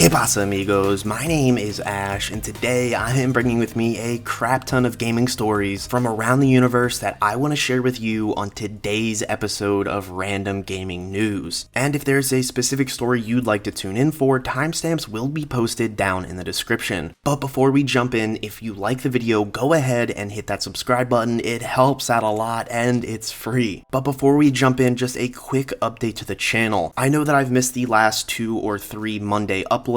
Que pasa, amigos? My name is Ash, and today I am bringing with me a crap ton of gaming stories from around the universe that I want to share with you on today's episode of Random Gaming News. And if there's a specific story you'd like to tune in for, timestamps will be posted down in the description. But before we jump in, if you like the video, go ahead and hit that subscribe button. It helps out a lot and it's free. But before we jump in, just a quick update to the channel. I know that I've missed the last 2 or 3 Monday uploads,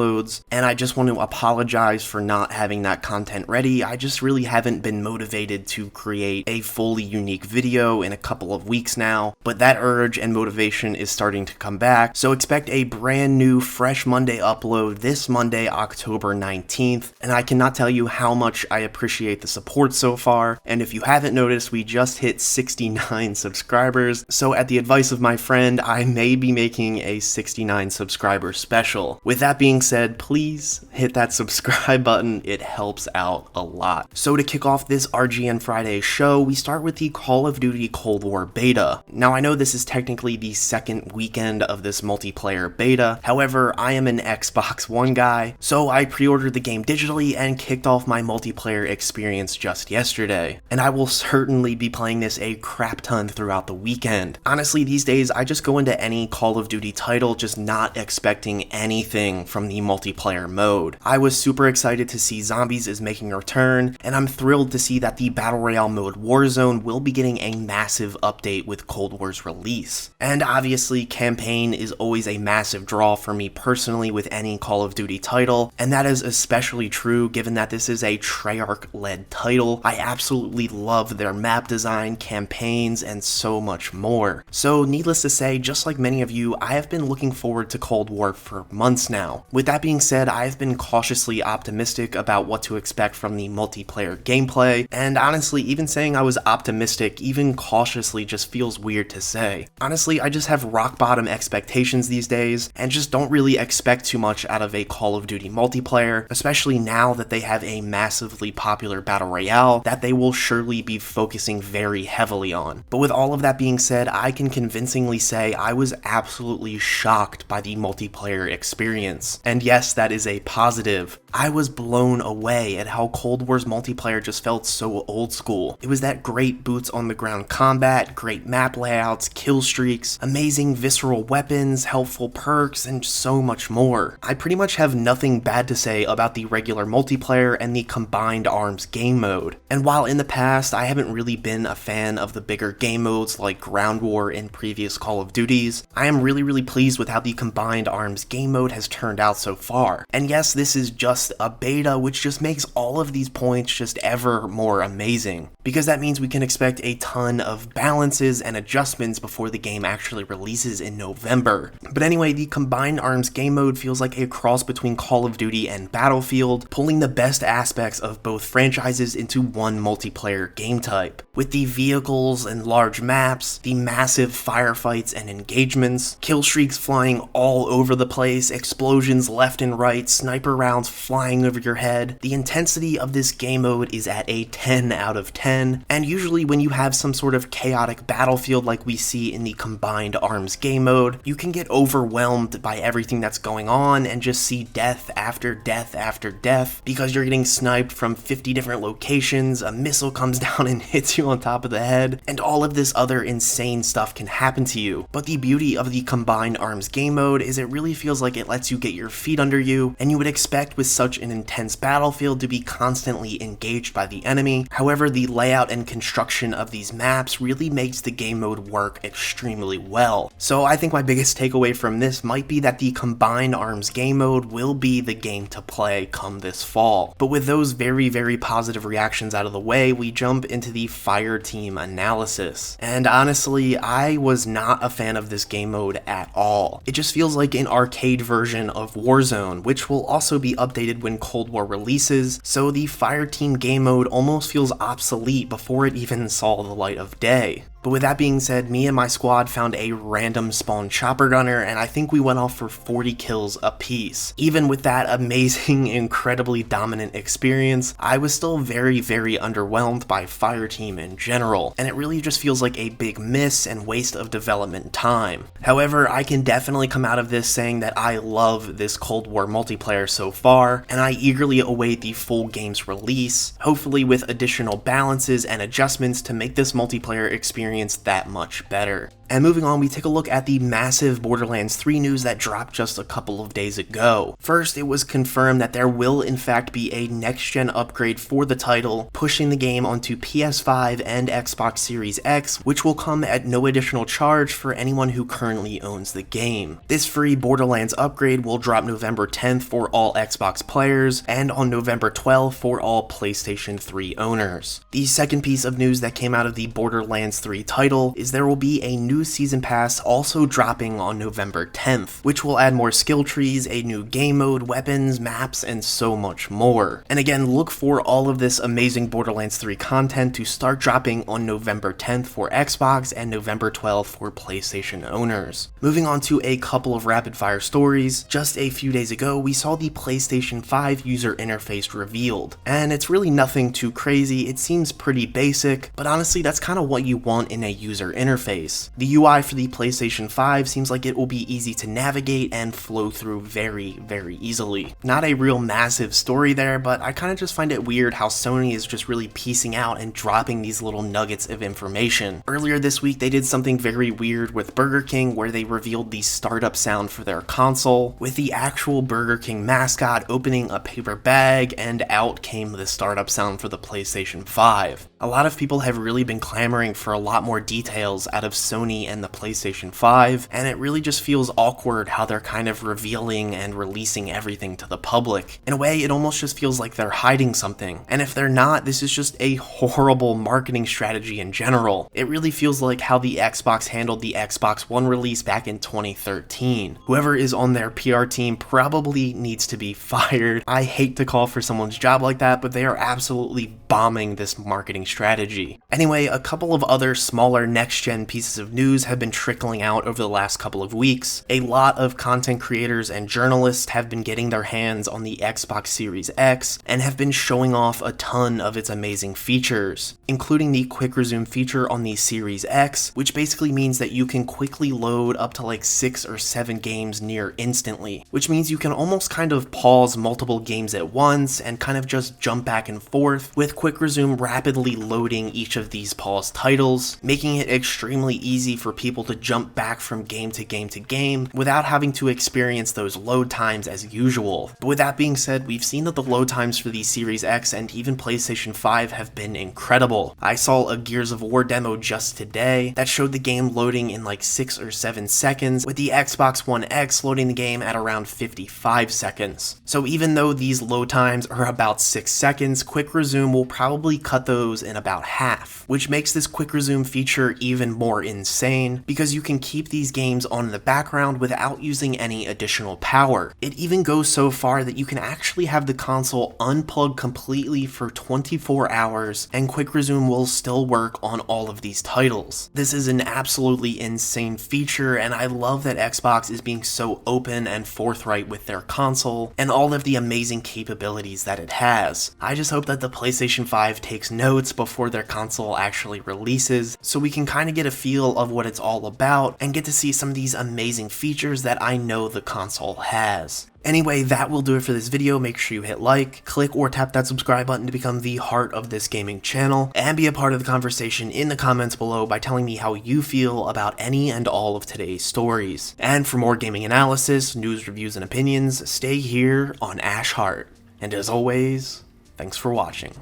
and I just want to apologize for not having that content ready. I just really haven't been motivated to create a fully unique video in a couple of weeks now, but that urge and motivation is starting to come back, so expect a brand new fresh Monday upload this Monday, October 19th, and I cannot tell you how much I appreciate the support so far, and if you haven't noticed, we just hit 69 subscribers, so at the advice of my friend, I may be making a 69 subscriber special. With that being said, please hit that subscribe button, it helps out a lot. So to kick off this RGN Friday show, we start with the Call of Duty Cold War beta. Now I know this is technically the second weekend of this multiplayer beta, however I am an Xbox One guy, so I pre-ordered the game digitally and kicked off my multiplayer experience just yesterday. And I will certainly be playing this a crap ton throughout the weekend. Honestly, these days I just go into any Call of Duty title just not expecting anything from the multiplayer mode. I was super excited to see Zombies is making a return, and I'm thrilled to see that the Battle Royale mode Warzone will be getting a massive update with Cold War's release. And obviously, campaign is always a massive draw for me personally with any Call of Duty title, and that is especially true given that this is a Treyarch-led title. I absolutely love their map design, campaigns, and so much more. So needless to say, just like many of you, I have been looking forward to Cold War for months now. With that being said, I've been cautiously optimistic about what to expect from the multiplayer gameplay, and honestly, even saying I was optimistic, even cautiously, just feels weird to say. Honestly, I just have rock bottom expectations these days, and just don't really expect too much out of a Call of Duty multiplayer, especially now that they have a massively popular Battle Royale that they will surely be focusing very heavily on. But with all of that being said, I can convincingly say I was absolutely shocked by the multiplayer experience. And yes, that is a positive. I was blown away at how Cold War's multiplayer just felt so old school. It was that great boots on the ground combat, great map layouts, kill streaks, amazing visceral weapons, helpful perks, and so much more. I pretty much have nothing bad to say about the regular multiplayer and the combined arms game mode. And while in the past I haven't really been a fan of the bigger game modes like Ground War in previous Call of Duties, I am really pleased with how the combined arms game mode has turned out so far. And yes, this is just a beta, which just makes all of these points just ever more amazing, because that means we can expect a ton of balances and adjustments before the game actually releases in November. But anyway, the combined arms game mode feels like a cross between Call of Duty and Battlefield, pulling the best aspects of both franchises into one multiplayer game type. With the vehicles and large maps, the massive firefights and engagements, kill streaks flying all over the place, explosions left and right, sniper rounds flying over your head, the intensity of this game mode is at a 10 out of 10, and usually when you have some sort of chaotic battlefield like we see in the combined arms game mode, you can get overwhelmed by everything that's going on and just see death after death after death because you're getting sniped from 50 different locations, a missile comes down and hits you on top of the head, and all of this other insane stuff can happen to you. But the beauty of the combined arms game mode is it really feels like it lets you get your feet under you, and you would expect with such an intense battlefield to be constantly engaged by the enemy. However, the layout and construction of these maps really makes the game mode work extremely well. So I think my biggest takeaway from this might be that the combined arms game mode will be the game to play come this fall. But with those very positive reactions out of the way, we jump into the fire team analysis. And honestly, I was not a fan of this game mode at all. It just feels like an arcade version of Warzone, which will also be updated when Cold War releases, so the fire team game mode almost feels obsolete before it even saw the light of day. But with that being said, me and my squad found a random spawn chopper gunner, and I think we went off for 40 kills apiece. Even with that amazing, incredibly dominant experience, I was still very underwhelmed by Fireteam in general, and it really just feels like a big miss and waste of development time. However, I can definitely come out of this saying that I love this Cold War multiplayer so far, and I eagerly await the full game's release, hopefully with additional balances and adjustments to make this multiplayer experience that much better. And moving on, we take a look at the massive Borderlands 3 news that dropped just a couple of days ago. First, it was confirmed that there will in fact be a next-gen upgrade for the title, pushing the game onto PS5 and Xbox Series X, which will come at no additional charge for anyone who currently owns the game. This free Borderlands upgrade will drop November 10th for all Xbox players, and on November 12th for all PlayStation 3 owners. The second piece of news that came out of the Borderlands 3 title is there will be a new season pass also dropping on November 10th, which will add more skill trees, a new game mode, weapons, maps, and so much more. And again, look for all of this amazing Borderlands 3 content to start dropping on November 10th for Xbox and November 12th for PlayStation owners. Moving on to a couple of rapid fire stories, just a few days ago we saw the PlayStation 5 user interface revealed, and it's really nothing too crazy. It seems pretty basic, but honestly that's kind of what you want in a user interface. The UI for the PlayStation 5 seems like it will be easy to navigate and flow through very easily. Not a real massive story there, but I kind of just find it weird how Sony is just really piecing out and dropping these little nuggets of information. Earlier this week they did something very weird with Burger King where they revealed the startup sound for their console, with the actual Burger King mascot opening a paper bag, and out came the startup sound for the PlayStation 5. A lot of people have really been clamoring for a lot more details out of Sony and the PlayStation 5, and it really just feels awkward how they're kind of revealing and releasing everything to the public. In a way, it almost just feels like they're hiding something, and if they're not, this is just a horrible marketing strategy in general. It really feels like how the Xbox handled the Xbox One release back in 2013. Whoever is on their PR team probably needs to be fired. I hate to call for someone's job like that, but they are absolutely bombing this marketing strategy. Anyway, a couple of other smaller next-gen pieces of news have been trickling out over the last couple of weeks. A lot of content creators and journalists have been getting their hands on the Xbox Series X and have been showing off a ton of its amazing features, including the quick resume feature on the Series X, which basically means that you can quickly load up to like 6 or 7 games near instantly, which means you can almost kind of pause multiple games at once and kind of just jump back and forth, with quick resume rapidly loading each of these paused titles, making it extremely easy for people to jump back from game to game to game without having to experience those load times as usual. But with that being said, we've seen that the load times for the Series X and even PlayStation 5 have been incredible. I saw a Gears of War demo just today that showed the game loading in like 6 or 7 seconds, with the Xbox One X loading the game at around 55 seconds. So even though these load times are about 6 seconds, quick resume will probably cut those in about half, which makes this quick resume feature even more insane because you can keep these games on in the background without using any additional power. It even goes so far that you can actually have the console unplugged completely for 24 hours and quick resume will still work on all of these titles. This is an absolutely insane feature, and I love that Xbox is being so open and forthright with their console and all of the amazing capabilities that it has. I just hope that the PlayStation 5 takes notes before their console actually releases, so we can kind of get a feel of what it's all about and get to see some of these amazing features that I know the console has. Anyway, that will do it for this video. Make sure you hit like, click or tap that subscribe button to become the heart of this gaming channel, and be a part of the conversation in the comments below by telling me how you feel about any and all of today's stories. And for more gaming analysis, news, reviews, and opinions, stay here on Ash Heart. And as always, thanks for watching.